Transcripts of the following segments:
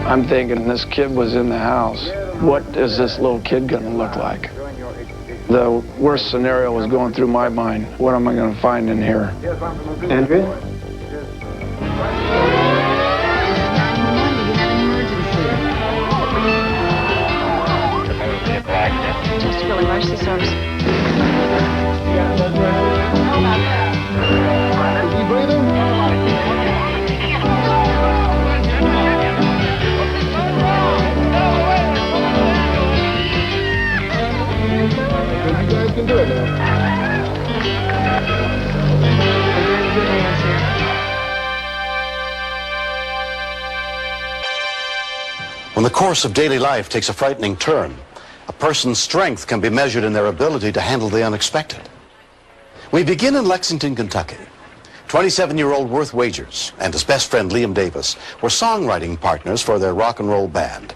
I'm thinking this kid was in the house. What is this little kid going to look like? The worst scenario was going through my mind. What am I going to find in here? Andrea? Just a really emergency service. You breathing? You guys can do it now. You're in good hands here. When the course of daily life takes a frightening turn, a person's strength can be measured in their ability to handle the unexpected. We begin in Lexington, Kentucky. 27-year-old Worth Wagers and his best friend Liam Davis were songwriting partners for their rock and roll band.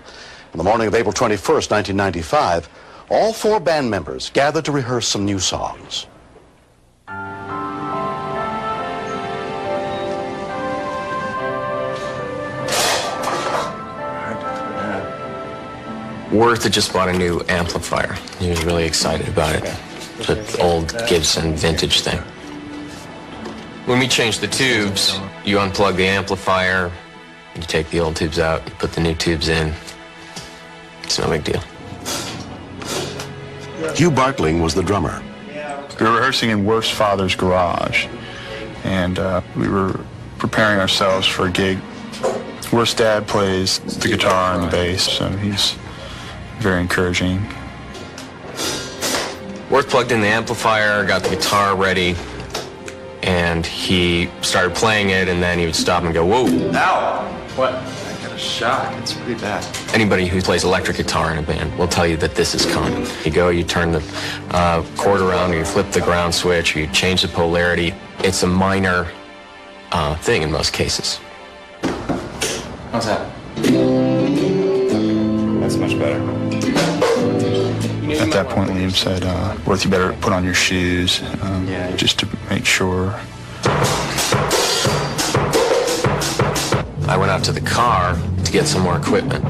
On the morning of April 21st, 1995, all four band members gathered to rehearse some new songs. Worth had just bought a new amplifier. He was really excited about it. It's an old Gibson vintage thing. When we changed the tubes, you unplug the amplifier, you take the old tubes out, you put the new tubes in. It's no big deal. Hugh Bartling was the drummer. We were rehearsing in Worth's father's garage, and we were preparing ourselves for a gig. Worth's dad plays the guitar and the bass, so he's very encouraging. Worth plugged in the amplifier, got the guitar ready, and he started playing it, and then he would stop and go, whoa. Ow! What? I got a shock. It's pretty bad. Anybody who plays electric guitar in a band will tell you that this is common. You go, you turn the chord around, or you flip the ground switch, or you change the polarity. It's a minor thing in most cases. How's that? That's much better. At that point, Liam said, Worth, you better put on your shoes, just to make sure. I went out to the car to get some more equipment.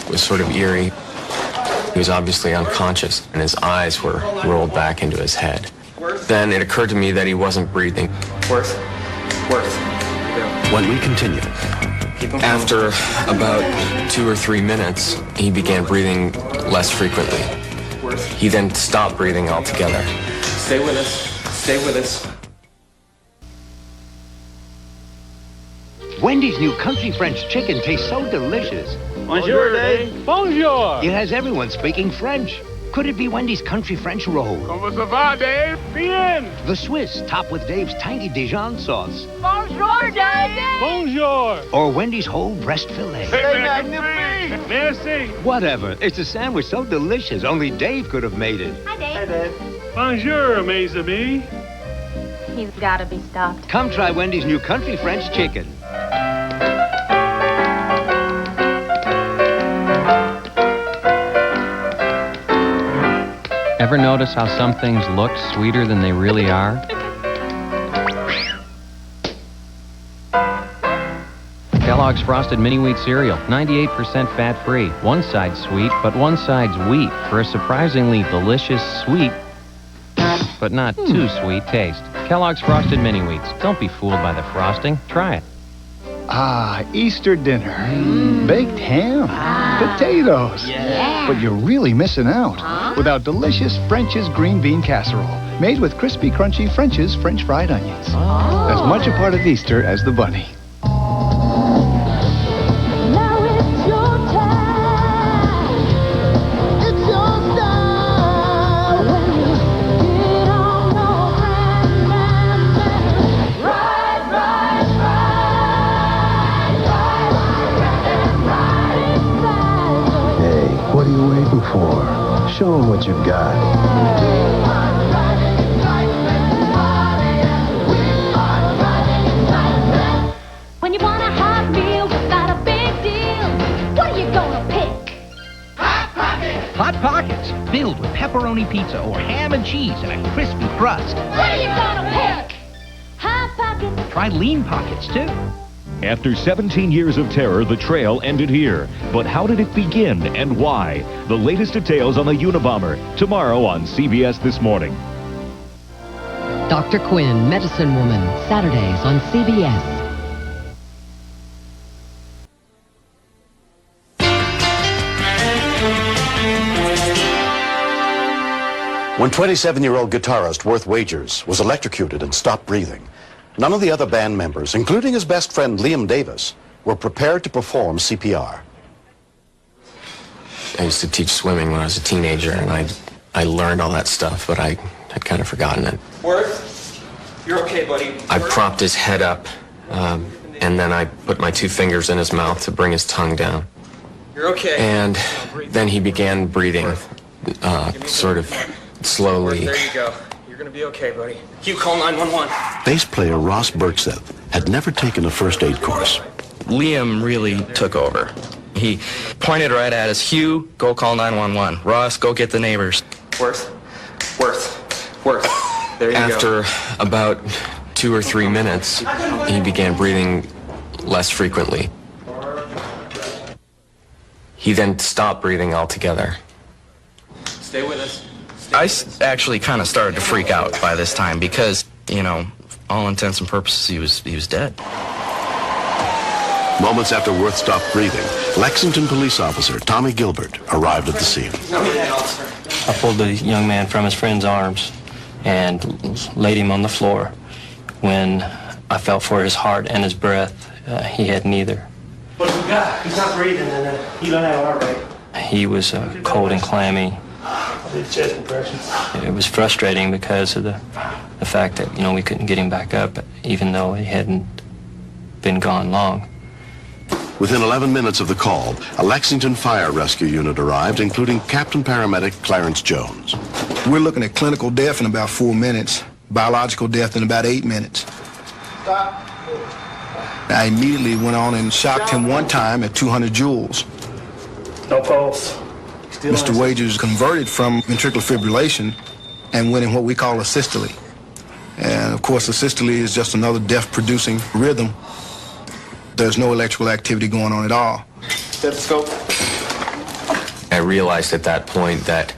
It was sort of eerie. He was obviously unconscious, and his eyes were rolled back into his head. Then it occurred to me that he wasn't breathing. Worth. When we continue, After about 2 or 3 minutes, he began breathing less frequently. He then stopped breathing altogether. Stay with us. Stay with us. Wendy's new country French chicken tastes so delicious. Bonjour, Dave. Bonjour. It has everyone speaking French. Could it be Wendy's country French roll? Comment ça va, Dave? Bien. The Swiss, topped with Dave's tangy Dijon sauce. Bonjour, Dave. Bonjour. Or Wendy's whole breast fillet. C'est magnifique. Merci. Whatever. It's a sandwich so delicious, only Dave could have made it. Hi, Dave. Bonjour, mes amis. He's got to be stopped. Come try Wendy's new country French chicken. Ever notice how some things look sweeter than they really are? Kellogg's Frosted Mini Wheat Cereal, 98% fat-free. One side's sweet, but one side's wheat for a surprisingly delicious sweet, but not too sweet taste. Kellogg's Frosted Mini Wheats. Don't be fooled by the frosting. Try it. Ah, Easter dinner. Baked ham. Potatoes. Yeah. But you're really missing out without delicious French's green bean casserole made with crispy, crunchy French's French fried onions. As much a part of Easter as the bunny. Now it's your time. It's your style. When you get on your grand ride, ride, ride. Hey, what are you waiting for? Show them what you've got. We pepperoni pizza or ham and cheese and a crispy crust. What are you gonna pick? Hot Pockets. Try Lean Pockets, too. After 17 years of terror, the trail ended here. But how did it begin and why? The latest details on the Unabomber, tomorrow on CBS This Morning. Dr. Quinn, Medicine Woman, Saturdays on CBS. When 27-year-old guitarist Worth Wagers was electrocuted and stopped breathing, none of the other band members, including his best friend Liam Davis, were prepared to perform CPR. I used to teach swimming when I was a teenager, and I learned all that stuff, but I had kind of forgotten it. Worth, you're okay, buddy. I propped his head up, and then I put my 2 fingers in his mouth to bring his tongue down. You're okay. And then he began breathing, sort of slowly. There you go. You're gonna be okay, buddy. You call 911. Bass player Ross Bergseth had never taken a first aid course. Liam really took over. He pointed right at us. Hugh, go call 911. Ross, go get the neighbors. Worth. There you go. After about 2 or 3 minutes, he began breathing less frequently. He then stopped breathing altogether. Stay with us. I actually kind of started to freak out by this time because, you know, all intents and purposes, he was dead. Moments after Worth stopped breathing, Lexington police officer Tommy Gilbert arrived at the scene. I pulled the young man from his friend's arms and laid him on the floor. When I felt for his heart and his breath, he had neither. What do we got? He's not breathing and he don't have a heart rate. He was cold and clammy. Chest compressions. It was frustrating because of the fact that, you know, we couldn't get him back up, even though he hadn't been gone long. Within 11 minutes of the call, a Lexington fire rescue unit arrived, including Captain Paramedic Clarence Jones. We're looking at clinical death in about 4 minutes, biological death in about 8 minutes. I immediately went on and shocked him one time at 200 joules. No pulse. Mr. Wagers converted from ventricular fibrillation and went in what we call a systole. And of course, a systole is just another death-producing rhythm. There's no electrical activity going on at all. Stethoscope. I realized at that point that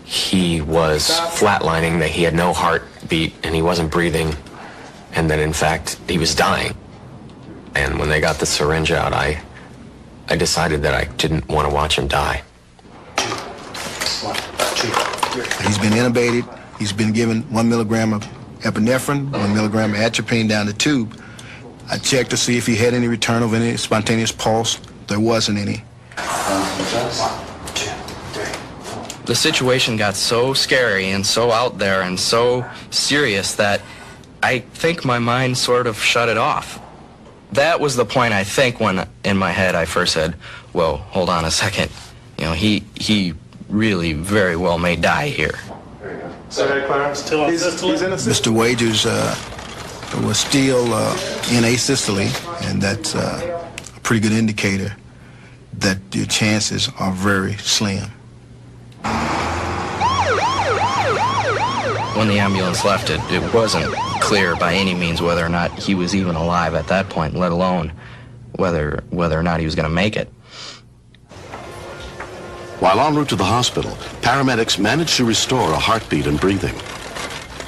he was flatlining, that he had no heartbeat and he wasn't breathing, and that in fact he was dying. And when they got the syringe out, I decided that I didn't want to watch him die. He's been intubated. He's been given 1 milligram of epinephrine, 1 milligram of atropine down the tube. I checked to see if he had any return of any spontaneous pulse. There wasn't any. The situation got so scary and so out there and so serious that I think my mind sort of shut it off. That was the point, I think, when in my head I first said, whoa, hold on a second. You know, he really very well may die here. So, Clarence, still on systole? Mr. Wagers was still in asystole, and that's a pretty good indicator that your chances are very slim. When the ambulance left, it wasn't clear by any means whether or not he was even alive at that point, let alone whether or not he was going to make it. While en route to the hospital, paramedics managed to restore a heartbeat and breathing.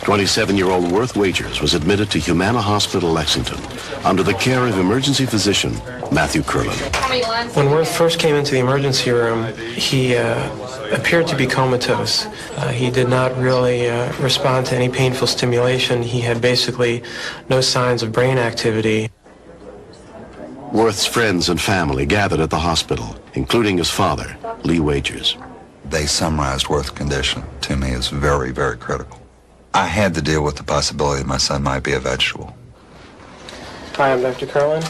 27-year-old Worth Wagers was admitted to Humana Hospital, Lexington, under the care of emergency physician Matthew Curlin. When Worth first came into the emergency room, he appeared to be comatose. He did not really respond to any painful stimulation. He had basically no signs of brain activity. Worth's friends and family gathered at the hospital, including his father, Lee Wagers. They summarized Worth's condition to me as very, very critical. I had to deal with the possibility that my son might be a vegetable. Hi, I'm Dr. Curlin.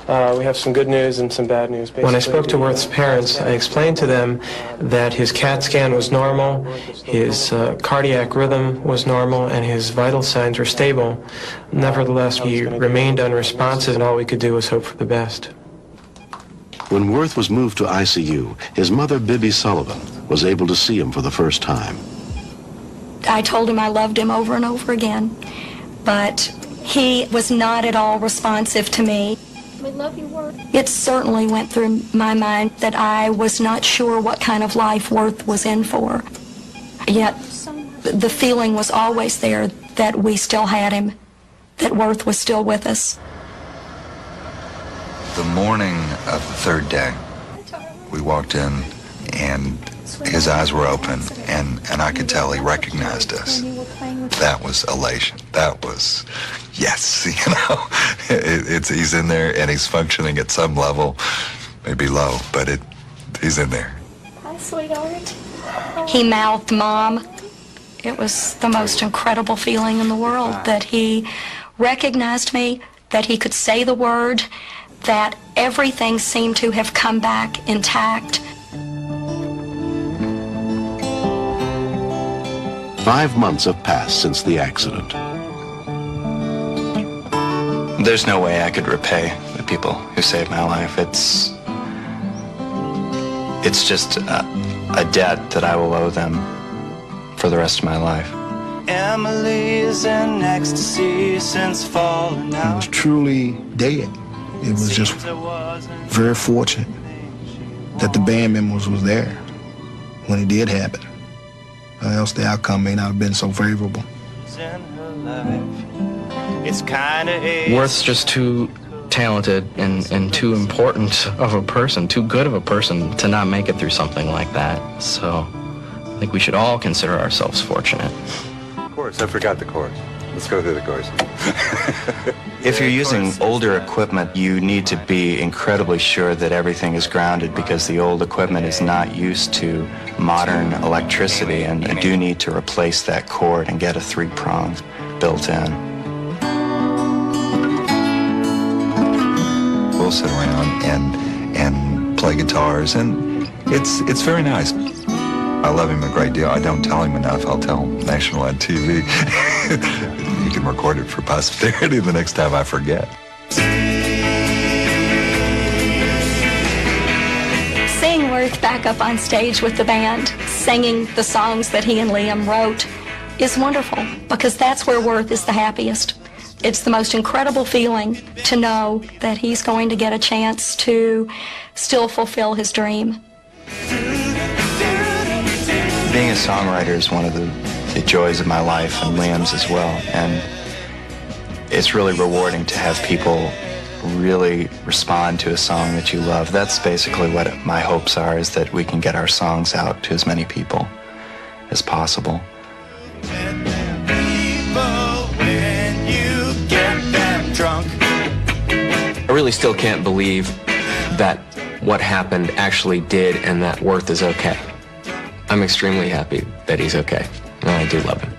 We have some good news and some bad news. Basically, when I spoke to Worth's parents, I explained to them that his CAT scan was normal, his cardiac rhythm was normal, and his vital signs were stable. Nevertheless, he remained unresponsive, and all we could do was hope for the best. When Worth was moved to ICU, his mother, Bibby Sullivan, was able to see him for the first time. I told him I loved him over and over again, but he was not at all responsive to me. It certainly went through my mind that I was not sure what kind of life Worth was in for. Yet the feeling was always there that we still had him, that Worth was still with us. The morning of the third day, we walked in and his eyes were open, and I could tell he recognized us. That was elation. That was, yes, you know, he's in there and he's functioning at some level, maybe low, but he's in there. Hi, sweetheart. He mouthed Mom. It was the most incredible feeling in the world that he recognized me, that he could say the word, that everything seemed to have come back intact. 5 months have passed since the accident. There's no way I could repay the people who saved my life. It's just a debt that I will owe them for the rest of my life. Emily is in ecstasy since falling out. He was truly dead. It was just very fortunate that the band members was there when it did happen. Or else the outcome may not have been so favorable. Worth's just too talented and too important of a person, too good of a person to not make it through something like that. So I think we should all consider ourselves fortunate. Chorus, I forgot the chorus. Let's go through the chorus. If you're using older equipment, you need to be incredibly sure that everything is grounded because the old equipment is not used to modern electricity, and you do need to replace that cord and get a 3-prong built in. We'll sit around and play guitars, and it's very nice. I love him a great deal. I don't tell him enough. I'll tell him nationwide TV. You can record it for posterity the next time I forget. Seeing Worth back up on stage with the band, singing the songs that he and Liam wrote, is wonderful, because that's where Worth is the happiest. It's the most incredible feeling to know that he's going to get a chance to still fulfill his dream. Being a songwriter is one of the joys of my life, and Liam's as well. And it's really rewarding to have people really respond to a song that you love. That's basically what my hopes are, is that we can get our songs out to as many people as possible. I really still can't believe that what happened actually did and that Worth is okay. I'm extremely happy that he's okay, and I do love him.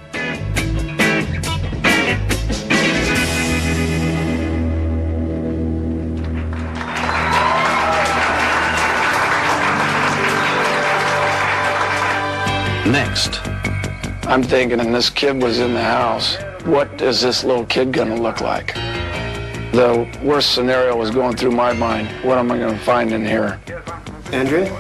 Next. I'm thinking, and this kid was in the house, what is this little kid gonna look like? The worst scenario was going through my mind. What am I gonna find in here? Andrea?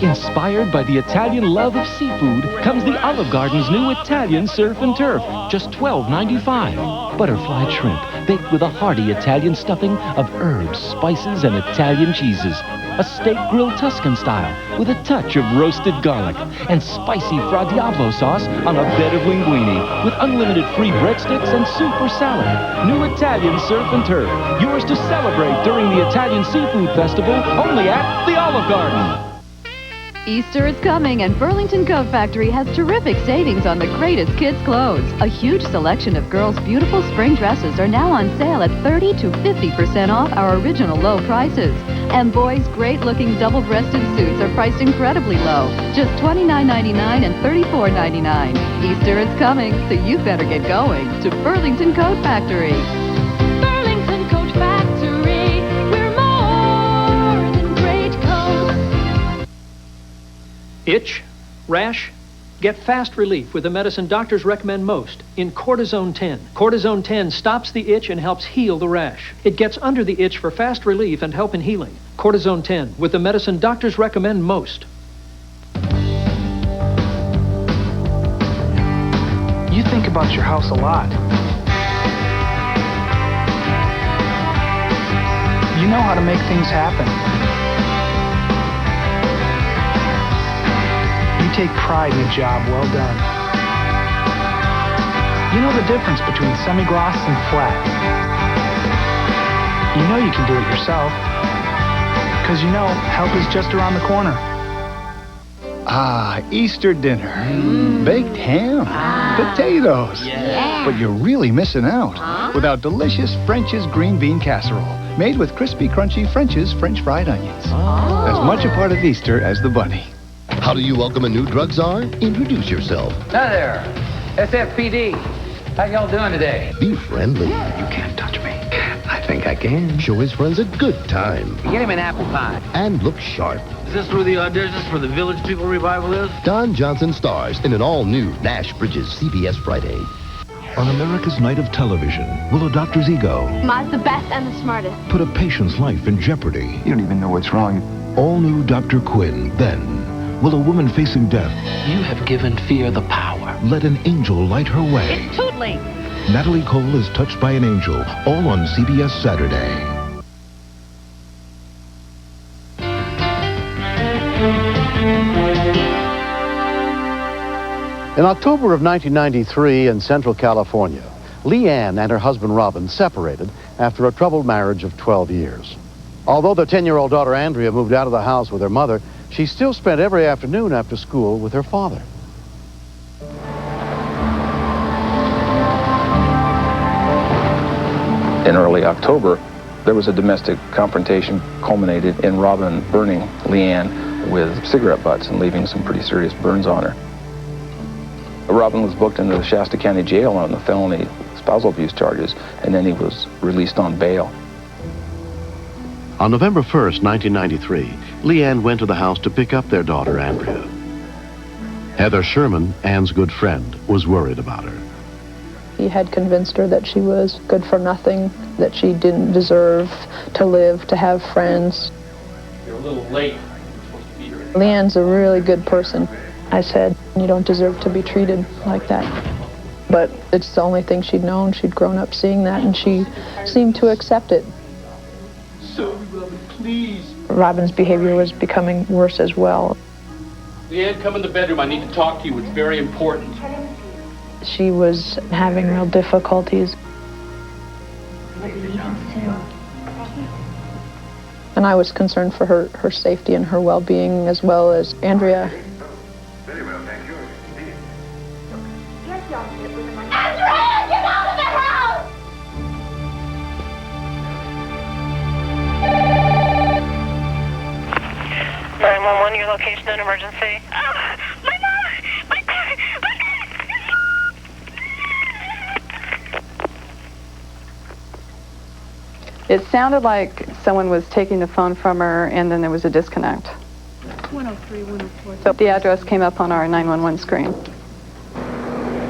Inspired by the Italian love of seafood comes the Olive Garden's new Italian surf and turf, just $12.95. Butterfly shrimp, baked with a hearty Italian stuffing of herbs, spices, and Italian cheeses. A steak grilled Tuscan style with a touch of roasted garlic and spicy Fra Diavolo sauce on a bed of linguine with unlimited free breadsticks and soup or salad. New Italian surf and turf, yours to celebrate during the Italian Seafood Festival, only at the Olive Garden. Easter is coming, and Burlington Coat Factory has terrific savings on the greatest kids' clothes. A huge selection of girls' beautiful spring dresses are now on sale at 30 to 50% off our original low prices. And boys' great-looking double-breasted suits are priced incredibly low, just $29.99 and $34.99. Easter is coming, so you better get going to Burlington Coat Factory. Burlington Coat Factory, we're more than great coats. Itch? Rash? Get fast relief with the medicine doctors recommend most in Cortisone 10. Cortisone 10 stops the itch and helps heal the rash. It gets under the itch for fast relief and help in healing. Cortisone 10, with the medicine doctors recommend most. You think about your house a lot. You know how to make things happen. You take pride in a job well done. You know the difference between semi-gloss and flat. You know you can do it yourself, because you know help is just around the corner. Ah, Easter dinner. Baked ham, potatoes. Yeah. But you're really missing out without delicious French's green bean casserole, made with crispy, crunchy French's French fried onions. As much a part of Easter as the bunny. How do you welcome a new drug czar? Introduce yourself. Hi there, SFPD. How y'all doing today? Be friendly. You can't touch me. I think I can. Show his friends a good time. Get him an apple pie. And look sharp. Is this where the auditions for the Village People revival is? Don Johnson stars in an all-new Nash Bridges CBS Friday. On America's Night of Television, will a doctor's ego Ma's the best and the smartest. put a patient's life in jeopardy? You don't even know what's wrong. All new Dr. Quinn, then. Will a woman facing death You have given fear the power. let an angel light her way? It's too late. Natalie Cole is touched by an angel, all on CBS Saturday. In October of 1993 in Central California, Leanne and her husband Robin separated after a troubled marriage of 12 years. Although their 10-year-old daughter Andrea moved out of the house with her mother, she still spent every afternoon after school with her father. In early October, there was a domestic confrontation culminated in Robin burning Leanne with cigarette butts and leaving some pretty serious burns on her. Robin was booked into the Shasta County Jail on the felony spousal abuse charges, and then he was released on bail. On November 1st, 1993, Leanne went to the house to pick up their daughter Andrea. Heather Sherman, Ann's good friend, was worried about her. He had convinced her that she was good for nothing, that she didn't deserve to live, to have friends. You're a little late. Leanne's a really good person. I said, you don't deserve to be treated like that. But it's the only thing she'd known. She'd grown up seeing that, and she seemed to accept it. So, Robin, please. Robin's behavior was becoming worse as well. Leanne, come in the bedroom. I need to talk to you. It's very important. She was having real difficulties. And I was concerned for her safety and her well-being, as well as Andrea. Andrea, get out of the house! 911, your location and emergency. My mom! My dad! It sounded like someone was taking the phone from her, and then there was a disconnect. 103, 104. So the address came up on our 911 screen.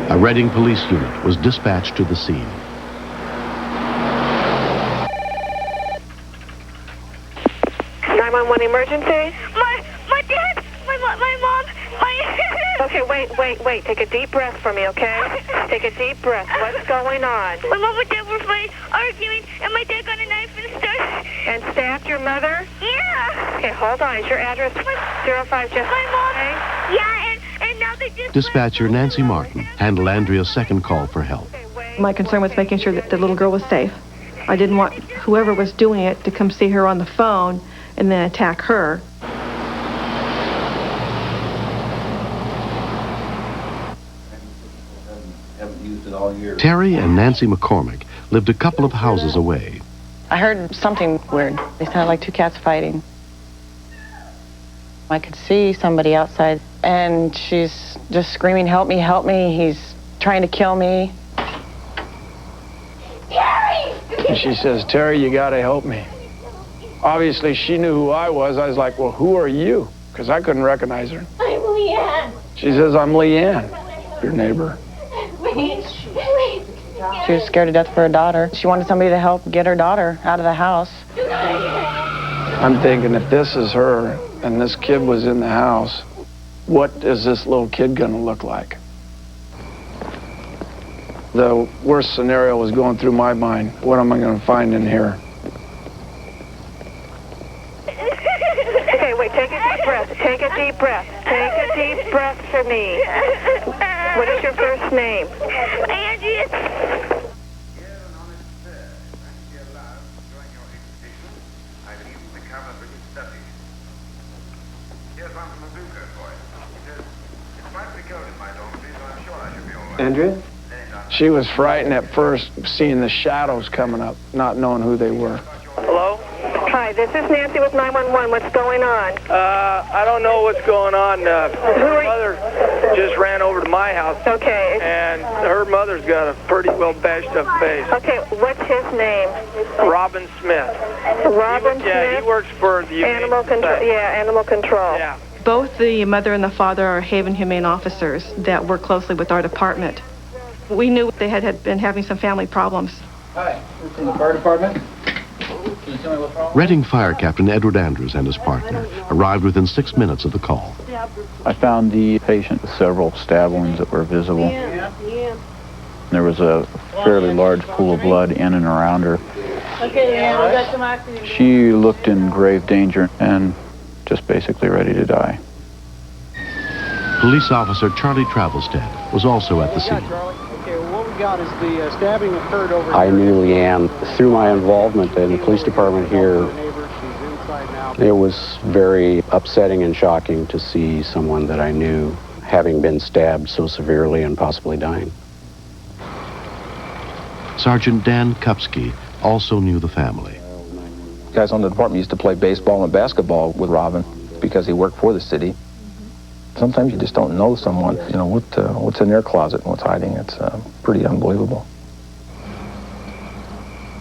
A Reading police unit was dispatched to the scene. Emergency? My dad, my mom, Okay, wait. Take a deep breath for me, okay? Take a deep breath. What's going on? My mom and dad were arguing, and my dad got a knife and stabbed. And stabbed your mother? Yeah. Okay, hold on. Is your address 05 just... My mom. Yeah, and now they just... Dispatcher Nancy Martin handled Andrea's second call for help. My concern was making sure that the little girl was safe. I didn't want whoever was doing it to come see her on the phone and then attack her. Terry and Nancy McCormick lived a couple of houses away. I heard something weird. They sounded like two cats fighting. I could see somebody outside, and she's just screaming, help me, he's trying to kill me. Terry! And she says, Terry, you gotta help me. Obviously, she knew who I was. I was like, well, who are you? Because I couldn't recognize her. I'm Leanne. She says, I'm Leanne, your neighbor. She was scared to death for her daughter. She wanted somebody to help get her daughter out of the house. I'm thinking if this is her and this kid was in the house, what is this little kid gonna look like? The worst scenario was going through my mind. What am I gonna find in here? Okay, wait, take a deep breath. Take a deep breath. Take a deep breath for me. What is your first name? Angie. Andrea? She was frightened at first, seeing the shadows coming up, not knowing who they were. Hello? Hi, this is Nancy with 911. What's going on? I don't know what's going on. Her mother just ran over to my house. Okay. And her mother's got a pretty well bashed up face. Okay, what's his name? Robin Smith. Robin Smith? Yeah, he works for the Animal Control. Yeah, Animal Control. Yeah. Both the mother and the father are Haven Humane officers that work closely with our department. We knew they had been having some family problems. Hi, we're from the fire department. Can you tell me what's wrong? Reading Fire Captain Edward Andrews and his partner arrived within 6 minutes of the call. I found the patient with several stab wounds that were visible. There was a fairly large pool of blood in and around her. She looked in grave danger and just basically ready to die. Police officer Charlie Travelstead was also at the scene. What we got is the stabbing occurred over I knew Leanne through my involvement in the police department here. It was very upsetting and shocking to see someone that I knew having been stabbed so severely and possibly dying. Sergeant Dan Kupski also knew the family. Guys on the department used to play baseball and basketball with Robin because he worked for the city. Sometimes you just don't know someone, you know, what's in their closet and what's hiding. It's pretty unbelievable.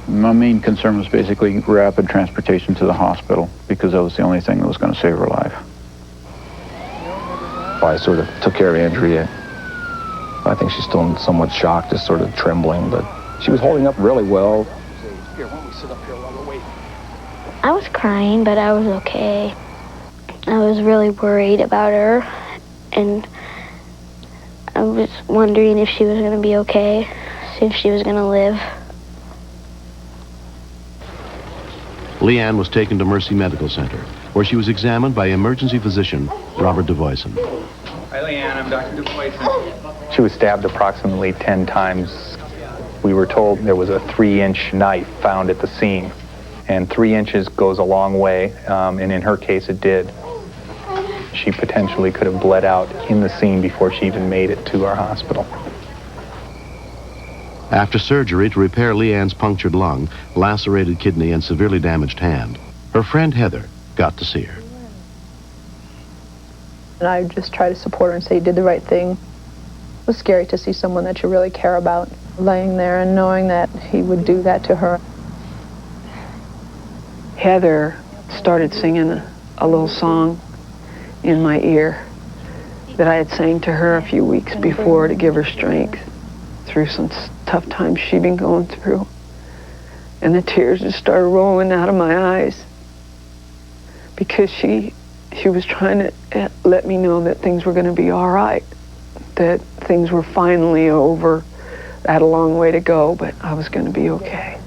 My main concern was basically rapid transportation to the hospital because that was the only thing that was going to save her life. I sort of took care of Andrea. I think she's still somewhat shocked, just sort of trembling, but she was holding up really well. I was crying, but I was okay. I was really worried about her, and I was wondering if she was going to be okay, if she was going to live. Leanne was taken to Mercy Medical Center, where she was examined by emergency physician Robert DeVoyson. Hi, Leanne. I'm Dr. DeVoyson. She was stabbed approximately 10 times. We were told there was a 3-inch knife found at the scene, and 3 inches goes a long way, and in her case it did. She potentially could have bled out in the scene before she even made it to our hospital. After surgery to repair Leanne's punctured lung, lacerated kidney, and severely damaged hand, her friend Heather got to see her. And I just try to support her and say you did the right thing. It was scary to see someone that you really care about laying there and knowing that he would do that to her. Heather started singing a little song in my ear that I had sang to her a few weeks before to give her strength through some tough times she'd been going through. And the tears just started rolling out of my eyes because she was trying to let me know that things were going to be all right, that things were finally over. I had a long way to go, but I was going to be okay.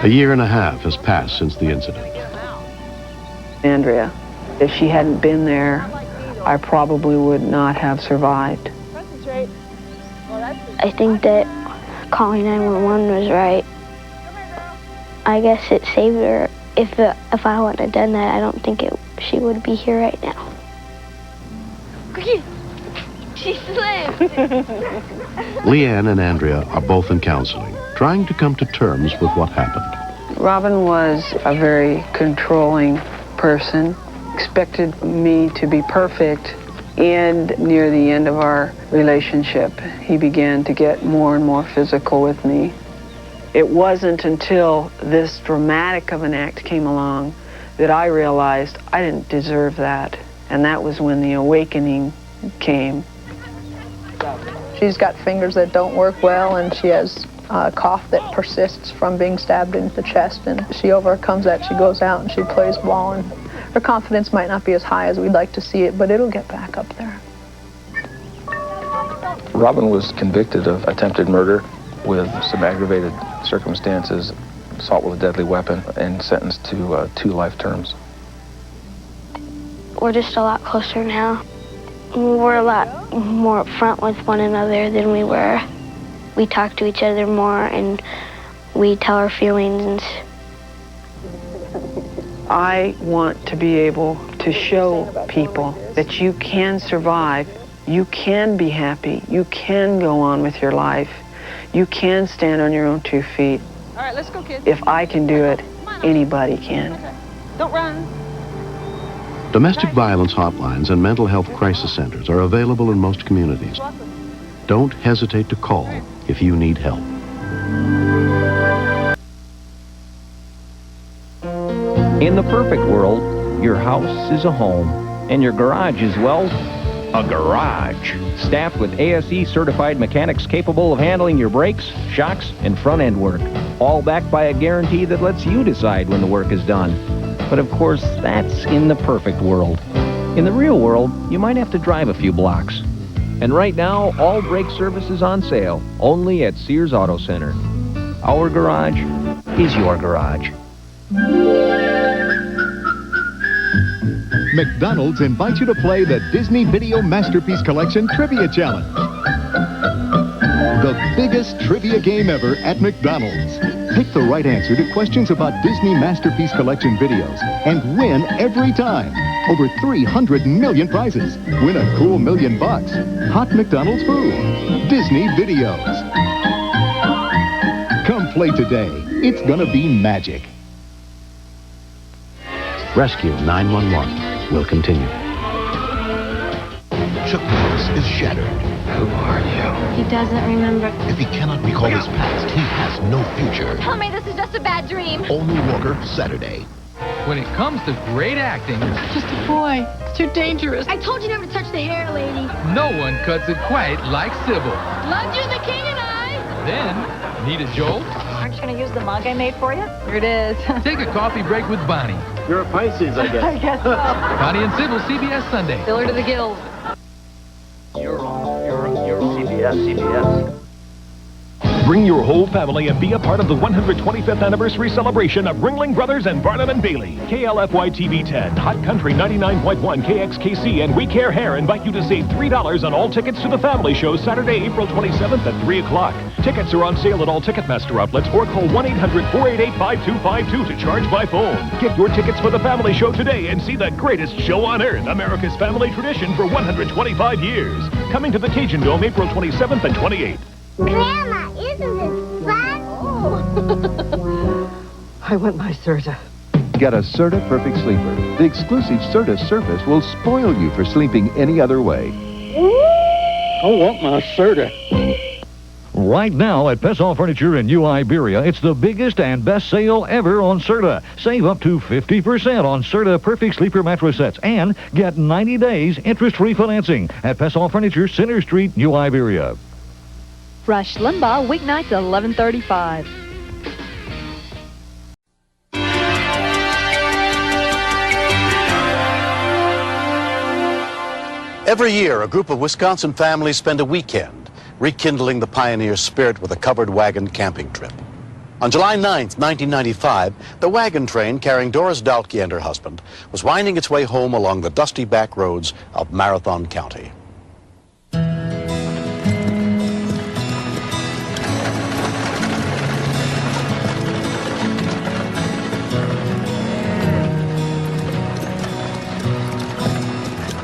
A year and a half has passed since the incident. Andrea, if she hadn't been there, I probably would not have survived. I think that calling 911 was right. I guess it saved her. If I wouldn't have done that, I don't think she would be here right now. She slipped. Leanne and Andrea are both in counseling, trying to come to terms with what happened. Robin was a very controlling person, expected me to be perfect, and near the end of our relationship, he began to get more and more physical with me. It wasn't until this dramatic of an act came along that I realized I didn't deserve that, and that was when the awakening came. She's got fingers that don't work well, and she has a cough that persists from being stabbed in the chest, and she overcomes that. She goes out and she plays ball, and her confidence might not be as high as we'd like to see it, but it'll get back up there. Robin was convicted of attempted murder with some aggravated circumstances, assault with a deadly weapon, and sentenced to 2 life terms. We're just a lot closer now. We're a lot more upfront with one another than we were. We talk to each other more, and we tell our feelings. I want to be able to show people that you can survive, you can be happy, you can go on with your life, you can stand on your own 2 feet. All right, let's go, kids. If I can do it, anybody can. Okay. Don't run. Domestic violence hotlines and mental health crisis centers are available in most communities. Don't hesitate to call if you need help. In the perfect world, your house is a home, and your garage is, well, a garage. Staffed with ASE certified mechanics capable of handling your brakes, shocks, and front end work. All backed by a guarantee that lets you decide when the work is done. But of course, that's in the perfect world. In the real world, you might have to drive a few blocks. And right now, all brake service is on sale, only at Sears Auto Center. Our garage is your garage. McDonald's invites you to play the Disney Video Masterpiece Collection Trivia Challenge. The biggest trivia game ever at McDonald's. Pick the right answer to questions about Disney Masterpiece Collection videos and win every time. Over 300 million prizes. Win a cool $1 million. Hot McDonald's food. Disney videos. Come play today. It's gonna be magic. Rescue 911 will continue. Chuck Norris is shattered. Who are you? He doesn't remember. If he cannot recall his past, he has no future. Tell me this is just a bad dream. All New Walker, Saturday. When it comes to great acting, Just a boy. It's too dangerous. I told you never to touch the hair, lady. no one cuts it quite like Sybil. Loved you, the king and I. Then, need a jolt? Aren't you going to use the mug I made for you? Here it is. Take a coffee break with Bonnie. You're a Pisces, I guess. I guess so. Bonnie and Sybil, CBS Sunday. Fill her to the gills. You're CBS. Bring your whole family and be a part of the 125th anniversary celebration of Ringling Brothers and Barnum and Bailey. KLFY TV 10, Hot Country 99.1 KXKC, and We Care Hair invite you to save $3 on all tickets to the family show Saturday, April 27th at 3 o'clock. Tickets are on sale at all Ticketmaster outlets or call 1-800-488-5252 to charge by phone. Get your tickets for the family show today and see the greatest show on earth, America's family tradition for 125 years. Coming to the Cajun Dome April 27th and 28th. Grandma, isn't this fun? I want my Serta. Get a Serta Perfect Sleeper. The exclusive Serta surface will spoil you for sleeping any other way. I want my Serta. Right now at Pesol Furniture in New Iberia, it's the biggest and best sale ever on Serta. Save up to 50% on Serta Perfect Sleeper mattress sets and get 90 days interest-free financing at Pesol Furniture, Center Street, New Iberia. Rush Limbaugh, weeknights at 11:35. Every year, a group of Wisconsin families spend a weekend rekindling the pioneer spirit with a covered wagon camping trip. On July 9th, 1995, the wagon train carrying Doris Dalkey and her husband was winding its way home along the dusty back roads of Marathon County.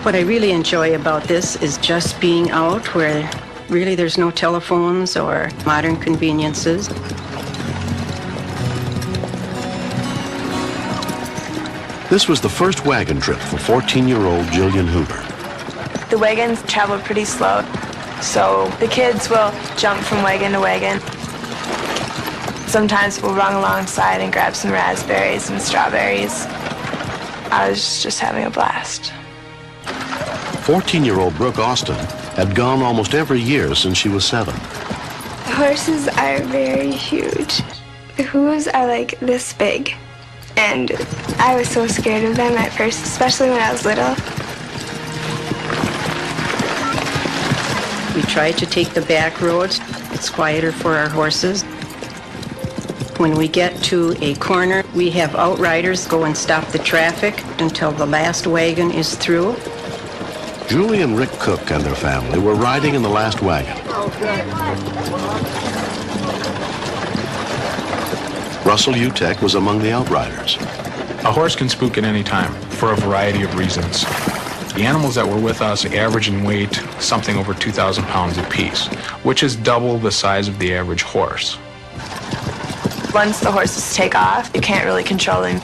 What I really enjoy about this is just being out where really there's no telephones or modern conveniences. This was the first wagon trip for 14-year-old Jillian Hoover. The wagons travel pretty slow, so the kids will jump from wagon to wagon. Sometimes we'll run alongside and grab some raspberries and strawberries. I was just having a blast. 14-year-old Brooke Austin had gone almost every year since she was 7. Horses are very huge. The hooves are like this big. And I was so scared of them at first, especially when I was little. We tried to take the back roads. It's quieter for our horses. When we get to a corner, we have outriders go and stop the traffic until the last wagon is through. Julie and Rick Cook and their family were riding in the last wagon. Russell Utek was among the outriders. A horse can spook at any time for a variety of reasons. The animals that were with us average in weight something over 2,000 pounds apiece, which is double the size of the average horse. Once the horses take off, you can't really control them.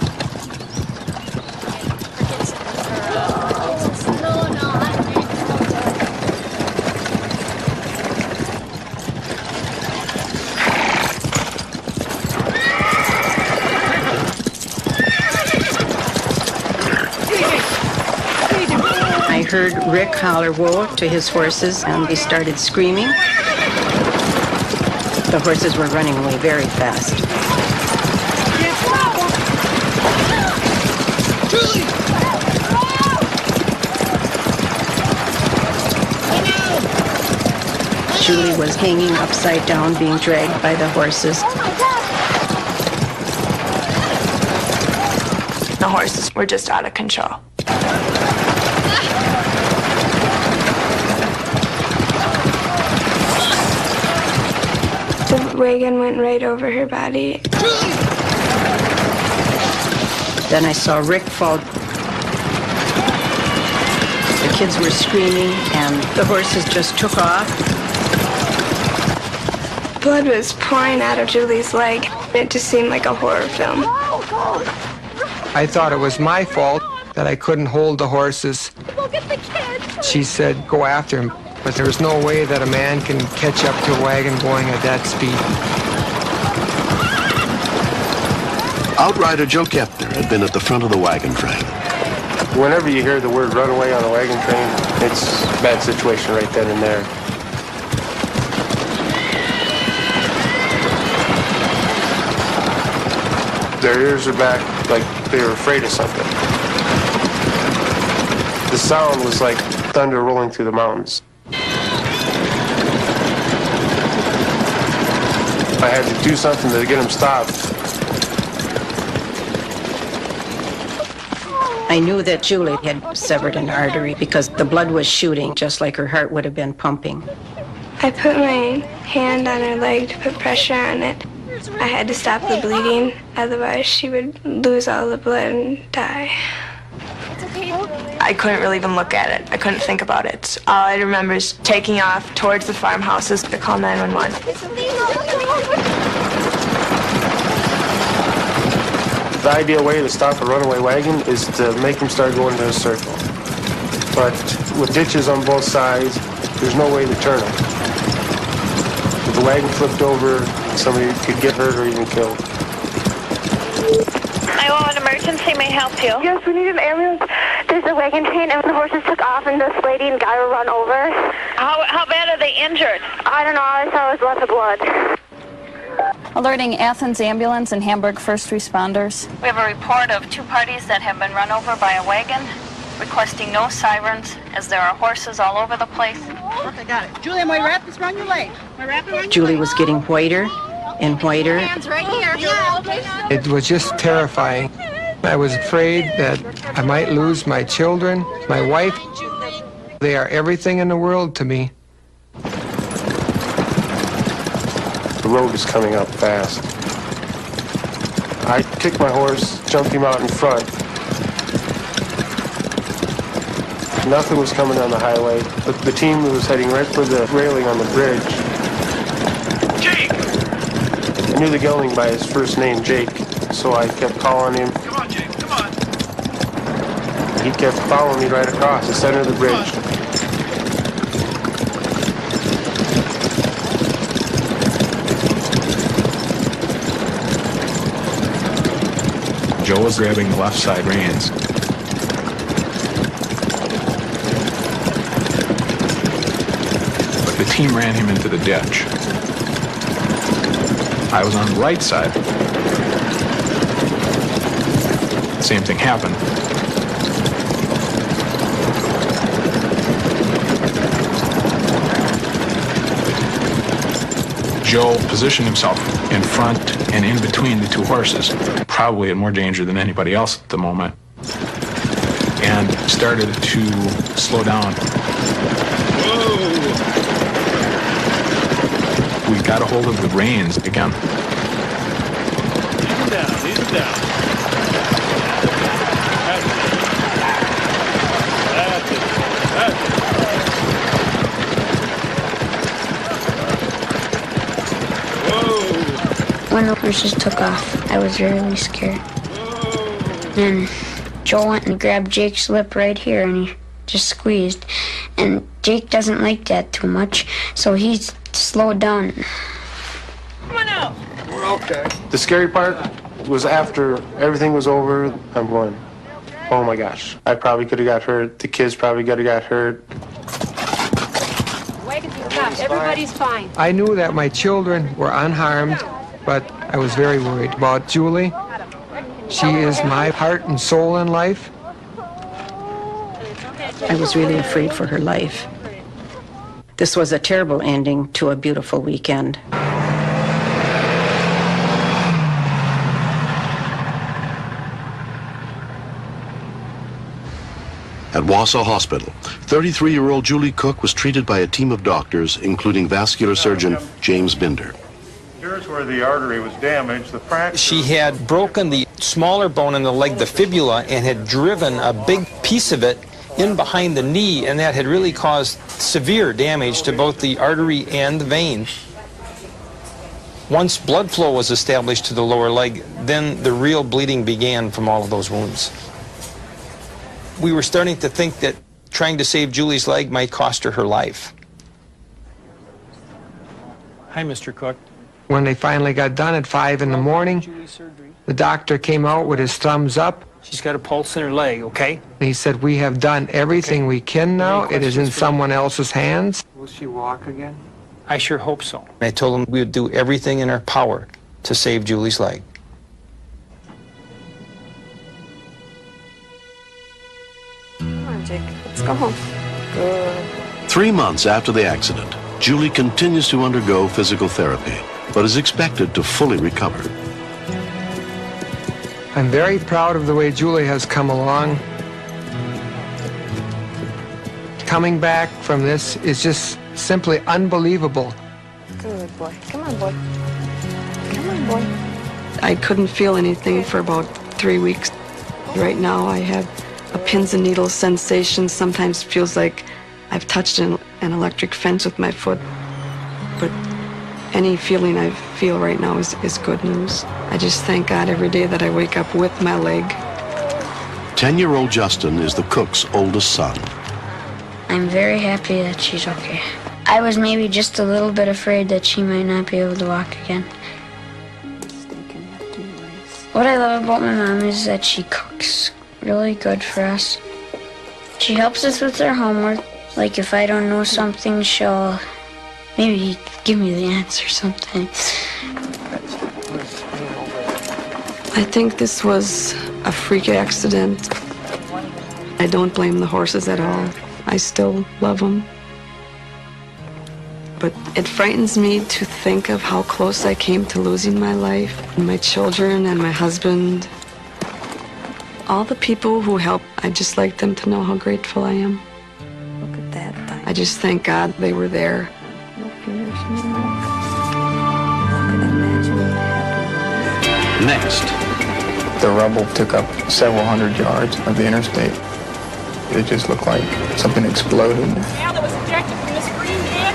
I heard Rick holler whoa to his horses, and they started screaming. The horses were running away very fast. Julie was hanging upside down, being dragged by the horses. The horses were just out of control. The wagon went right over her body. Then I saw Rick fall. The kids were screaming, and the horses just took off. Blood was pouring out of Julie's leg. It just seemed like a horror film. I thought it was my fault that I couldn't hold the horses. Go get the kids. She said, go after him. But there was no way that a man can catch up to a wagon going at that speed. Outrider Joe Kepner had been at the front of the wagon train. Whenever you hear the word runaway on a wagon train, it's a bad situation right then and there. Their ears are back like they were afraid of something. The sound was like thunder rolling through the mountains. I had to do something to get them stopped. I knew that Julie had severed an artery because the blood was shooting just like her heart would have been pumping. I put my hand on her leg to put pressure on it. I had to stop the bleeding, otherwise she would lose all the blood and die. I couldn't really even look at it. I couldn't think about it. All I remember is taking off towards the farmhouses to call 911. The ideal way to stop a runaway wagon is to make them start going to a circle. But with ditches on both sides, there's no way to turn them. If the wagon flipped over, somebody could get hurt or even killed. 911 emergency, may I help you? Yes, we need an ambulance. There's a wagon train and the horses took off and this lady and guy were run over. How bad are they injured? I don't know, all I saw was lots of blood. Alerting Athens Ambulance and Hamburg First Responders. We have a report of 2 parties that have been run over by a wagon, requesting no sirens as there are horses all over the place. Okay, got it. Julie, am I wrap this around your leg? Am I wrap it around your Julie leg? was getting whiter and whiter. Hands right here. Yeah. It was just terrifying. I was afraid that I might lose my children, my wife. They are everything in the world to me. The road is coming up fast. I kicked my horse, jumped him out in front. Nothing was coming down the highway, but the team was heading right for the railing on the bridge. Jake! I knew the gelding by his first name, Jake, so I kept calling him. Come on, Jake, come on. He kept following me right across the center of the bridge. Joe was grabbing the left side reins. The team ran him into the ditch. I was on the right side. Same thing happened. Joe positioned himself in front and in between the two horses, probably in more danger than anybody else at the moment, and started to slow down. Whoa! We got a hold of the reins again. Ease down, ease down. That's it. That's it. When the horses took off, I was really scared. And Joe went and grabbed Jake's lip right here, and he just squeezed. And Jake doesn't like that too much, so he slowed down. Come on out. We're okay. The scary part was after everything was over, I'm going, oh my gosh, I probably could have got hurt. The kids probably could have got hurt. Wagon's stopped. Everybody's fine. I knew that my children were unharmed, but I was very worried about Julie. She is my heart and soul in life. I was really afraid for her life. This was a terrible ending to a beautiful weekend. At Wausau Hospital, 33-year-old Julie Cook was treated by a team of doctors, including vascular surgeon James Binder. Here's where the artery was damaged. The fracture. She had broken the smaller bone in the leg, the fibula, and had driven a big piece of it in behind the knee, and that had really caused severe damage to both the artery and the vein. Once blood flow was established to the lower leg, then the real bleeding began from all of those wounds. We were starting to think that trying to save Julie's leg might cost her life. Hi, Mr. Cook. When they finally got done at 5 in the morning, the doctor came out with his thumbs up. She's got a pulse in her leg, okay? And he said, we have done everything we can now. It is in someone else's hands. Will she walk again? I sure hope so. I told him we would do everything in our power to save Julie's leg. Come on, Jake. Let's go home. Good. 3 months after the accident, Julie continues to undergo physical therapy, but is expected to fully recover. I'm very proud of the way Julie has come along. Coming back from this is just simply unbelievable. Good boy. Come on, boy. Come on, boy. I couldn't feel anything for about 3 weeks. Right now I have a pins and needles sensation. Sometimes it feels like I've touched an electric fence with my foot. But any feeling I feel right now is good news. I just thank God every day that I wake up with my leg. 10-year-old Justin is the cook's oldest son. I'm very happy that she's okay. I was maybe just a little bit afraid that she might not be able to walk again. What I love about my mom is that she cooks really good for us. She helps us with our homework. Like if I don't know something, she'll maybe give me the answer sometimes. I think this was a freak accident. I don't blame the horses at all. I still love them. But it frightens me to think of how close I came to losing my life, and my children and my husband. All the people who helped, I'd just like them to know how grateful I am. Look at that thing. I just thank God they were there. Next. The rubble took up several hundred yards of the interstate. It just looked like something exploded. Yeah, that was ejected from the screen, man.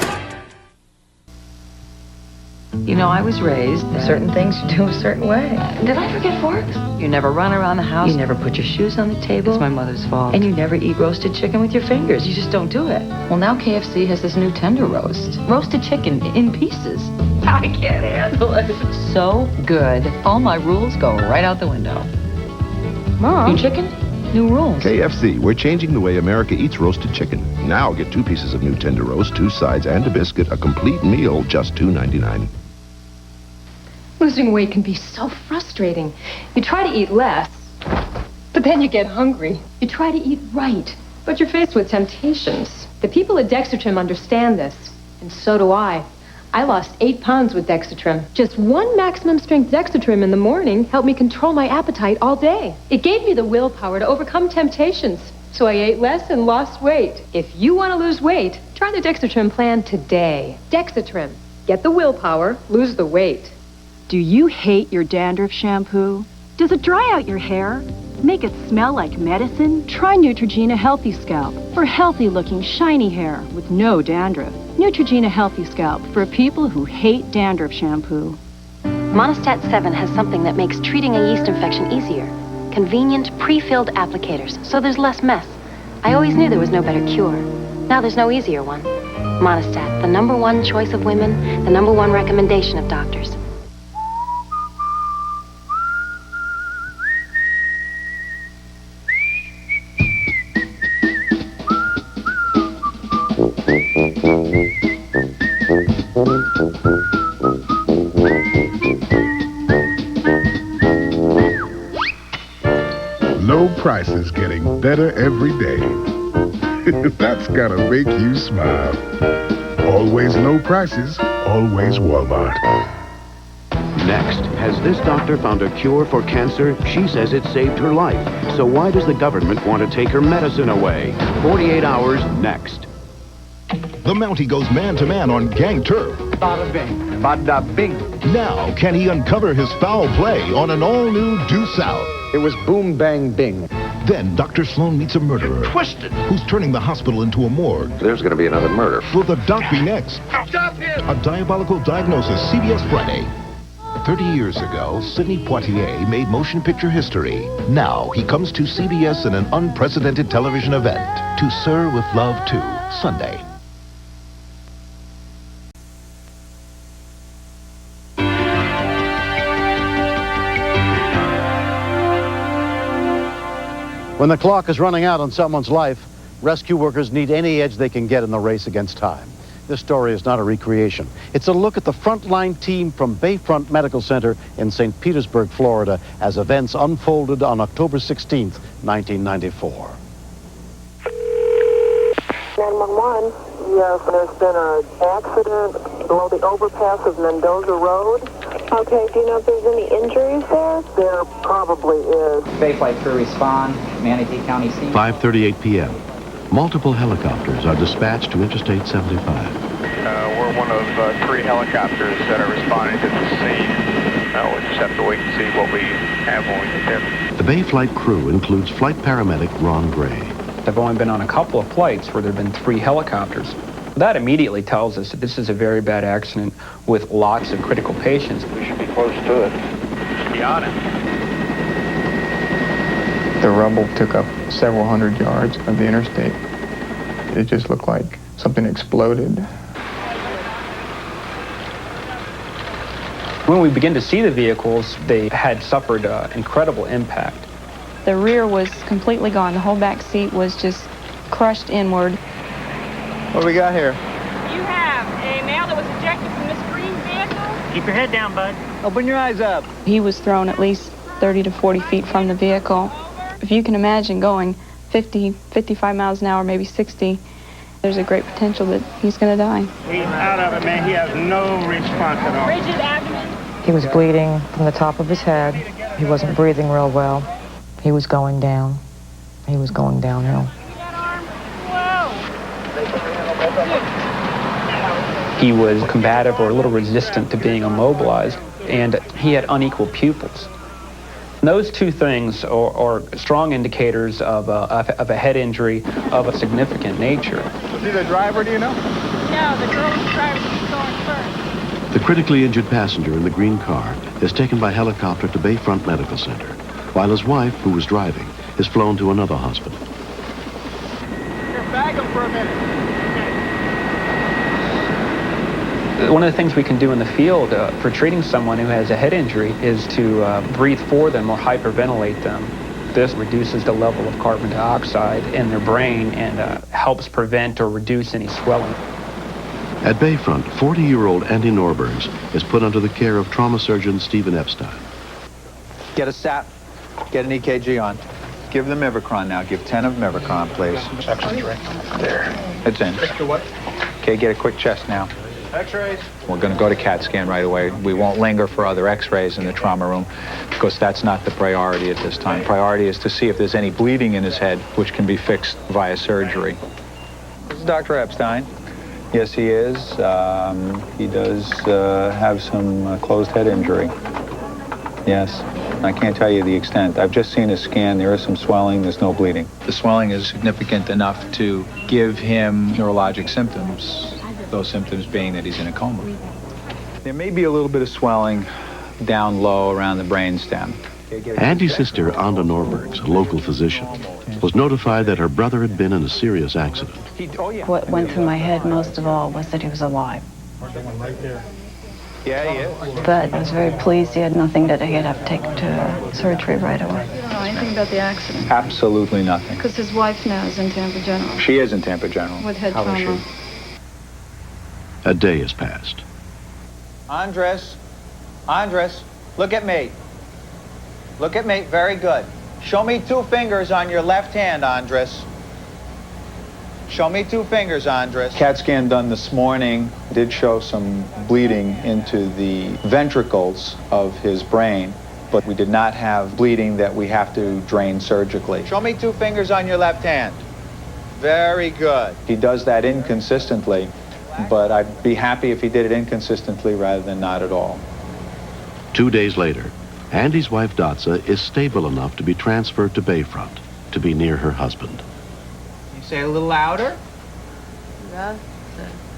You know, I was raised, certain things you do a certain way. Did I forget forks? You never run around the house. You never put your shoes on the table. It's my mother's fault. And you never eat roasted chicken with your fingers. You just don't do it. Well, now KFC has this new tender roast. Roasted chicken in pieces. I can't handle it. So good. All my rules go right out the window. Mom? Your chicken? new rules. KFC, we're changing the way America eats roasted chicken. Now get 2 pieces of new tender roast, 2 sides, and a biscuit, a complete meal, just $2.99. Losing weight can be so frustrating. You try to eat less, but then you get hungry. You try to eat right, but you're faced with temptations. The people at Dexatrim understand this, and so do I. I lost 8 pounds with Dexatrim. Just 1 maximum strength Dexatrim in the morning helped me control my appetite all day. It gave me the willpower to overcome temptations. So I ate less and lost weight. If you want to lose weight, try the Dexatrim plan today. Dexatrim. Get the willpower, lose the weight. Do you hate your dandruff shampoo? Does it dry out your hair? Make it smell like medicine? Try Neutrogena Healthy Scalp for healthy-looking, shiny hair with no dandruff. Neutrogena Healthy Scalp for people who hate dandruff shampoo. Monostat 7 has something that makes treating a yeast infection easier. Convenient, pre-filled applicators, so there's less mess. I always knew there was no better cure. Now there's no easier one. Monostat, the #1 choice of women, the #1 recommendation of doctors. Low prices getting better every day. That's gotta make you smile. Always low prices, always Walmart. Next, has this doctor found a cure for cancer? She says it saved her life. So why does the government want to take her medicine away? 48 hours next. The Mountie goes man-to-man on gang turf. Bada bing, bada bing. Now, can he uncover his foul play on an all-new Due South? It was boom, bang, bing. Then Dr. Sloan meets a murderer. Twisted. Who's turning the hospital into a morgue. There's going to be another murder. Will the doc be next? Stop him! A Diabolical Diagnosis, CBS Friday. 30 years ago, Sidney Poitier made motion picture history. Now he comes to CBS in an unprecedented television event. To Sir with Love 2, Sunday. When the clock is running out on someone's life, rescue workers need any edge they can get in the race against time. This story is not a recreation. It's a look at the frontline team from Bayfront Medical Center in St. Petersburg, Florida, as events unfolded on October 16th, 1994. 911. Yes, there's been an accident below the overpass of Mendoza Road. Okay, do you know if there's any injuries there? There probably is. Bayflight crew respond, Manatee County scene. 5:38 p.m. Multiple helicopters are dispatched to Interstate 75. We're one of 3 helicopters that are responding to the scene. We'll just have to wait and see what we have when we get there. The Bayflight crew includes flight paramedic Ron Gray. I've only been on a couple of flights where there have been 3 helicopters. That immediately tells us that this is a very bad accident with lots of critical patients. We should be close to it. Be on it. The rubble took up several hundred yards of the interstate. It just looked like something exploded. When we begin to see the vehicles, they had suffered incredible impact. The rear was completely gone. The whole back seat was just crushed inward. What do we got here? You have a male that was ejected from this green vehicle. Keep your head down, bud. Open your eyes up. He was thrown at least 30 to 40 feet from the vehicle. If you can imagine going 50, 55 miles an hour, maybe 60, there's a great potential that he's going to die. He's out of it, man. He has no response at all. Rigid abdomen. He was bleeding from the top of his head. He wasn't breathing real well. He was going down. He was going downhill. He was combative or a little resistant to being immobilized, and he had unequal pupils. Those 2 things are strong indicators of a head injury of a significant nature. Was he the driver, do you know? No, the girl was driving was going first. The critically injured passenger in the green car is taken by helicopter to Bayfront Medical Center, while his wife, who was driving, is flown to another hospital. Here, bag him for a minute. One of the things we can do in the field for treating someone who has a head injury is to breathe for them or hyperventilate them. This reduces the level of carbon dioxide in their brain and helps prevent or reduce any swelling. At Bayfront, 40-year-old Andy Norbergs is put under the care of trauma surgeon Stephen Epstein. Get a sat. Get an EKG on. Give them Mivacron now. Give 10 of Mivacron, please. There. It's in. Okay, get a quick chest now. X-rays. We're going to go to CAT scan right away. We won't linger for other X-rays in the trauma room because that's not the priority at this time. Priority is to see if there's any bleeding in his head, which can be fixed via surgery. This is Dr. Epstein. Yes, he is. He does have some closed head injury. Yes. I can't tell you the extent. I've just seen a scan. There is some swelling. There's no bleeding. The swelling is significant enough to give him neurologic symptoms, those symptoms being that he's in a coma. There may be a little bit of swelling down low around the brainstem. Andy's sister, Anda Norbergs, a local physician, was notified that her brother had been in a serious accident. What went through my head most of all was that he was alive. Yeah, he is. But I was very pleased he had nothing that he'd have to take to surgery right away. You don't know anything about the accident? Absolutely nothing. Because his wife now is in Tampa General. She is in Tampa General. With head How trauma. is she? A day has passed. Andres, look at me. Look at me, very good. Show me 2 fingers on your left hand, Andres. Show me 2 fingers, Andres. CAT scan done this morning did show some bleeding into the ventricles of his brain, but we did not have bleeding that we have to drain surgically. Show me 2 fingers on your left hand. Very good. He does that inconsistently, but I'd be happy if he did it inconsistently rather than not at all. 2 days later, Andy's wife, Dotsa, is stable enough to be transferred to Bayfront to be near her husband. You say it a little louder.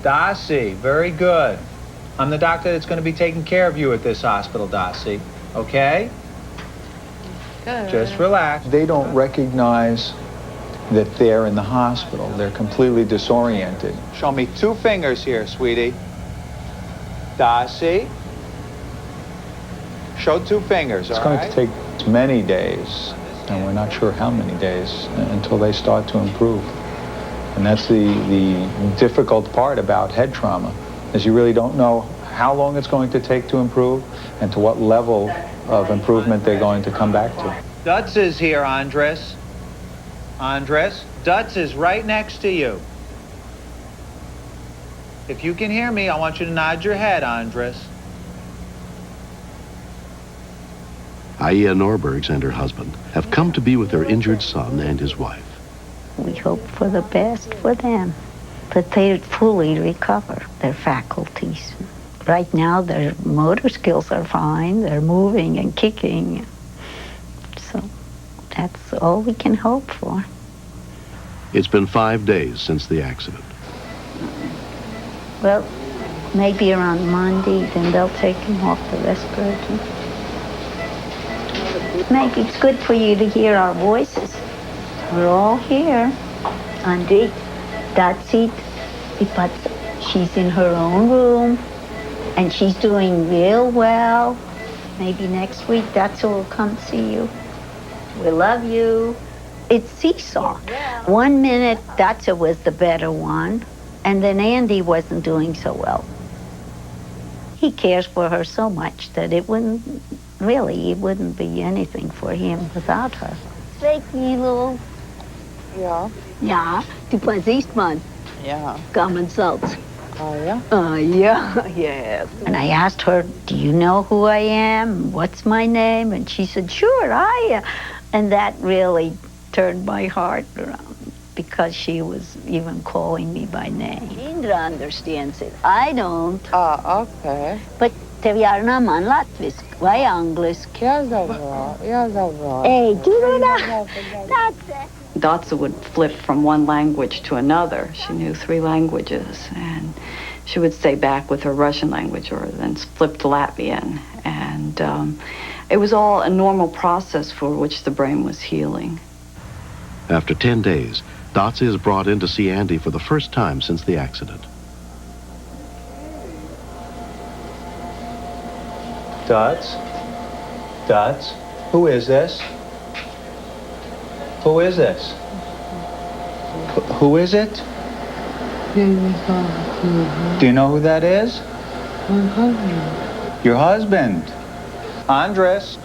Darcy, very good. I'm the doctor that's going to be taking care of you at this hospital, Darcy. Okay? Good. Just relax. They don't recognize that they're in the hospital. They're completely disoriented. Show me 2 fingers here, sweetie. Darcy. Show 2 fingers, It's going to take many days, and we're not sure how many days, until they start to improve. And that's the difficult part about head trauma, is you really don't know how long it's going to take to improve and to what level of improvement they're going to come back to. Dutz is here, Andres. Andres, Dutz is right next to you. If you can hear me, I want you to nod your head, Andres. Aya Norbergs and her husband have come to be with their injured son and his wife. We hope for the best for them, that they fully recover their faculties. Right now, their motor skills are fine. They're moving and kicking. So that's all we can hope for. It's been 5 days since the accident. Well, maybe around Monday, then they'll take him off the respirator. Maybe it's good for you to hear our voices. We're all here. Andre, that's it. But she's in her own room, and she's doing real well. Maybe next week, Datsa will come see you. We love you. It's seesaw. 1 minute, Datsa was the better one, and then Andy wasn't doing so well. He cares for her so much that it wouldn't be anything for him without her. Twee kilo. Ja. Ja, du siehst man. Ja. Common salts. Oh, yeah? Yeah, yes. And I asked her, do you know who I am? What's my name? And she said, sure, and that really turned my heart around, because she was even calling me by name. Indra understands it. I don't. Okay. But tev jārunā man latviski vai angliski. Jāzavrā. Hey, that's it. Dotsa would flip from one language to another. She knew 3 languages, and she would stay back with her Russian language or then flip to Latvian. And it was all a normal process for which the brain was healing. After 10 days, Dotsa is brought in to see Andy for the first time since the accident. Dutz? Dutz? Who is this? Who is this? Who is it? Do you know who that is? My husband. Your husband. Andres.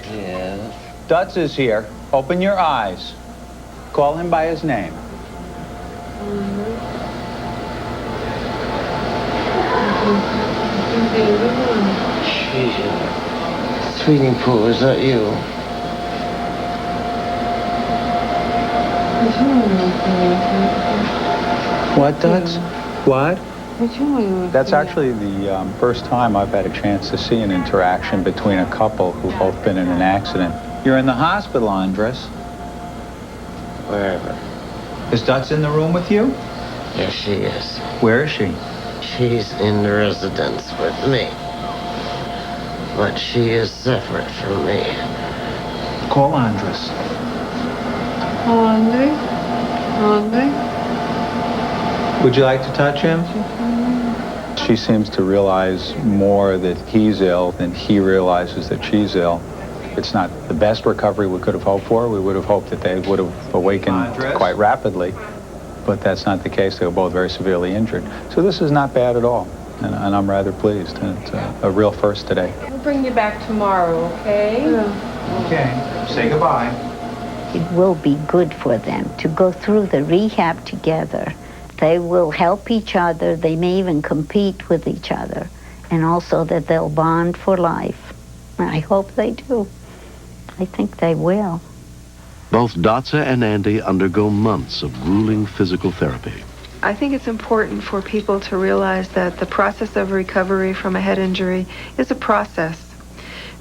Yes. Dutz is here. Open your eyes. Call him by his name. Sweetie Pooh, is that you? What, Dutz? What? That's actually the first time I've had a chance to see an interaction between a couple who've both been in an accident. You're in the hospital, Andres. Wherever. Is Dutz in the room with you? Yes, she is. Where is she? She's in the residence with me. But she is separate from me. Call Andres. Andre? Andre? Would you like to touch him? She seems to realize more that he's ill than he realizes that she's ill. It's not the best recovery we could have hoped for. We would have hoped that they would have awakened quite rapidly, but that's not the case. They were both very severely injured. So this is not bad at all, and I'm rather pleased. And it's a real first today. We'll bring you back tomorrow, okay? Yeah. Okay, say goodbye. It will be good for them to go through the rehab together. They will help each other. They may even compete with each other. And also that they'll bond for life. I hope they do. I think they will. Both Dotsa and Andy undergo months of grueling physical therapy. I think it's important for people to realize that the process of recovery from a head injury is a process.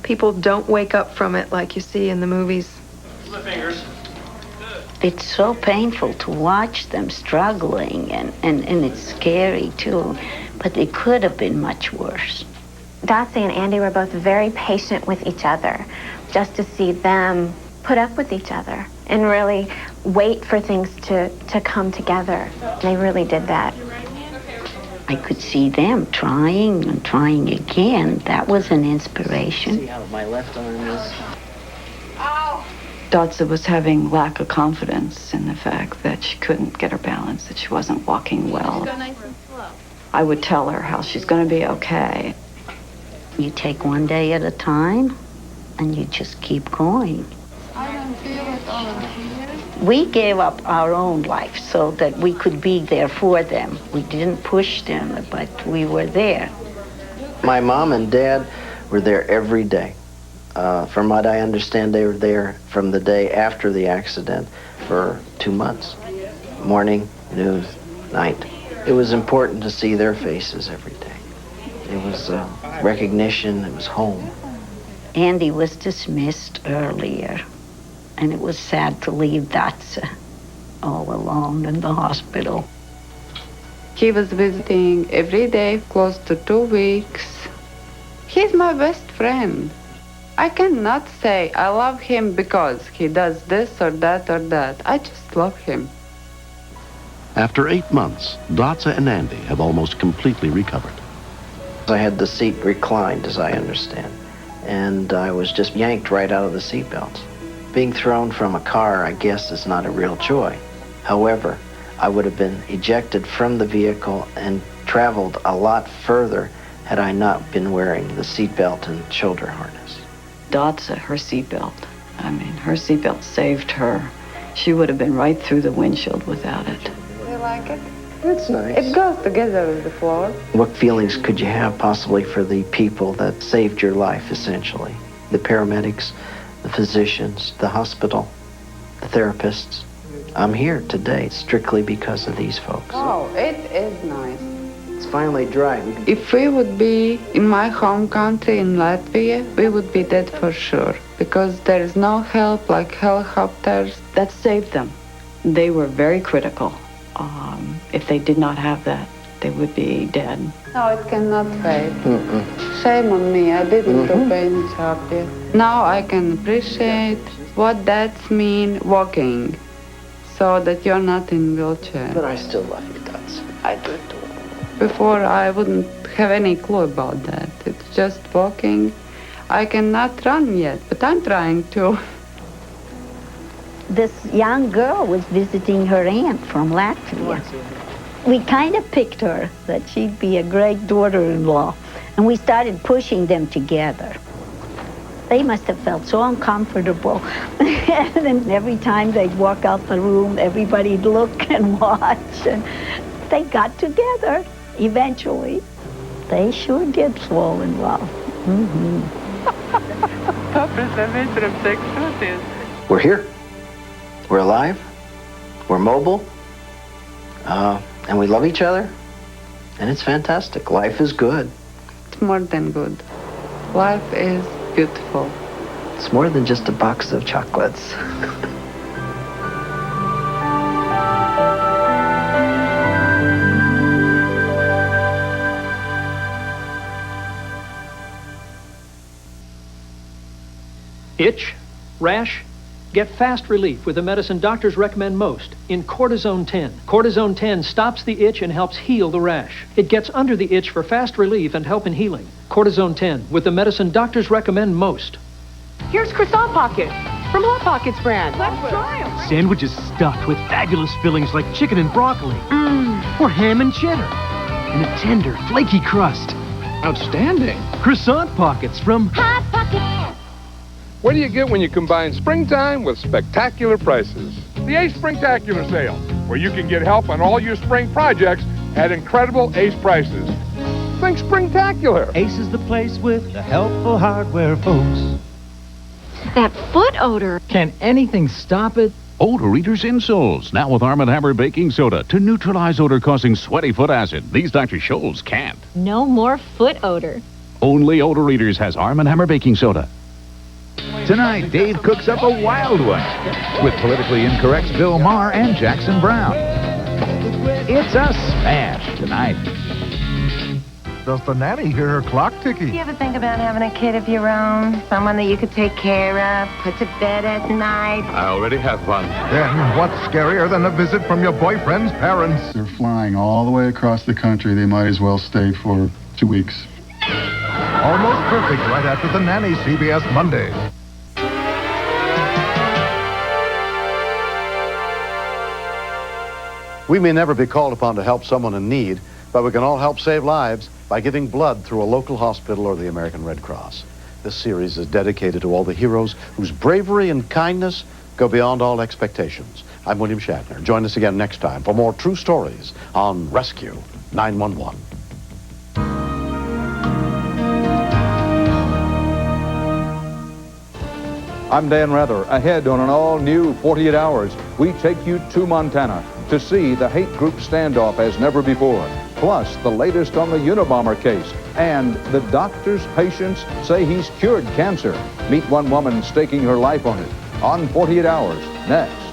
People don't wake up from it like you see in the movies. The fingers. It's so painful to watch them struggling, and it's scary too. But it could have been much worse. Dotsie and Andy were both very patient with each other. Just to see them put up with each other and really wait for things to come together. They really did that. I could see them trying and trying again. That was an inspiration. See how my left arm is? Dotsa was having lack of confidence in the fact that she couldn't get her balance, that she wasn't walking well. Go nice and slow. I would tell her how she's going to be okay. You take one day at a time, and you just keep going. I don't feel it over here. We gave up our own life so that we could be there for them. We didn't push them, but we were there. My mom and dad were there every day. From what I understand, they were there from the day after the accident for 2 months. Morning, noon, night. It was important to see their faces every day. It was recognition, it was home. Andy was dismissed earlier, and it was sad to leave Dotsa all alone in the hospital. He was visiting every day, close to 2 weeks. He's my best friend. I cannot say I love him because he does this or that or that. I just love him. After 8 months, Dotsa and Andy have almost completely recovered. I had the seat reclined, as I understand, and I was just yanked right out of the seatbelt. Being thrown from a car, I guess, is not a real joy. However, I would have been ejected from the vehicle and traveled a lot further had I not been wearing the seatbelt and shoulder harness. Dotsa, her seatbelt. I mean, her seatbelt saved her. She would have been right through the windshield without it. You like it? That's nice. It goes together with the floor. What feelings could you have possibly for the people that saved your life, essentially? The paramedics, the physicians, the hospital, the therapists. I'm here today strictly because of these folks. Oh, it is nice. It's finally dry. If we would be in my home country in Latvia, we would be dead for sure, because there is no help like helicopters. That saved them. They were very critical. If they did not have that, they would be dead. No, it cannot wait. Shame on me, I didn't do any job yet. Now I can appreciate what that's mean walking, so that you're not in wheelchair. But I still love you, Dotsie. I do too. Before I wouldn't have any clue about that. It's just walking. I cannot run yet, but I'm trying to. this young girl was visiting her aunt from Latvia. We kind of picked her, that she'd be a great daughter-in-law, and we started pushing them together. They must have felt so uncomfortable. And then every time they'd walk out the room, everybody'd look and watch, and they got together eventually. They sure did fall in love. We're here. We're alive. We're mobile. And we love each other. And it's fantastic. Life is good. It's more than good. Life is beautiful. It's more than just a box of chocolates. Itch? Rash? Get fast relief with the medicine doctors recommend most in Cortisone 10. Cortisone 10 stops the itch and helps heal the rash. It gets under the itch for fast relief and help in healing. Cortisone 10 with the medicine doctors recommend most. Here's croissant pockets from Hot Pockets brand. Let's try them. Sandwiches stuffed with fabulous fillings like chicken and broccoli. Or ham and cheddar. And a tender, flaky crust. Outstanding. Croissant pockets from Hot Pockets. What do you get when you combine springtime with spectacular prices? The Ace Springtacular Sale, where you can get help on all your spring projects at incredible Ace prices. Think springtacular. Ace is the place with the helpful hardware, folks. That foot odor. Can anything stop it? Odor Eaters insoles, now with Arm & Hammer baking soda to neutralize odor-causing sweaty foot acid. These Dr. Scholl's can't. No more foot odor. Only Odor Eaters has Arm & Hammer baking soda. Tonight, Dave cooks up a wild one with politically incorrect Bill Maher and Jackson Brown. It's a smash tonight. Does the nanny hear her clock ticking? You ever think about having a kid of your own? Someone that you could take care of, put to bed at night? I already have one. Then what's scarier than a visit from your boyfriend's parents? They're flying all the way across the country. They might as well stay for 2 weeks. Almost perfect right after the nanny, CBS Monday. We may never be called upon to help someone in need, but we can all help save lives by giving blood through a local hospital or the American Red Cross. This series is dedicated to all the heroes whose bravery and kindness go beyond all expectations. I'm William Shatner. Join us again next time for more true stories on Rescue 911. I'm Dan Rather. Ahead on an all-new 48 Hours, we take you to Montana to see the hate group standoff as never before. Plus, the latest on the Unabomber case. And the doctor's patients say he's cured cancer. Meet one woman staking her life on it. On 48 Hours, next.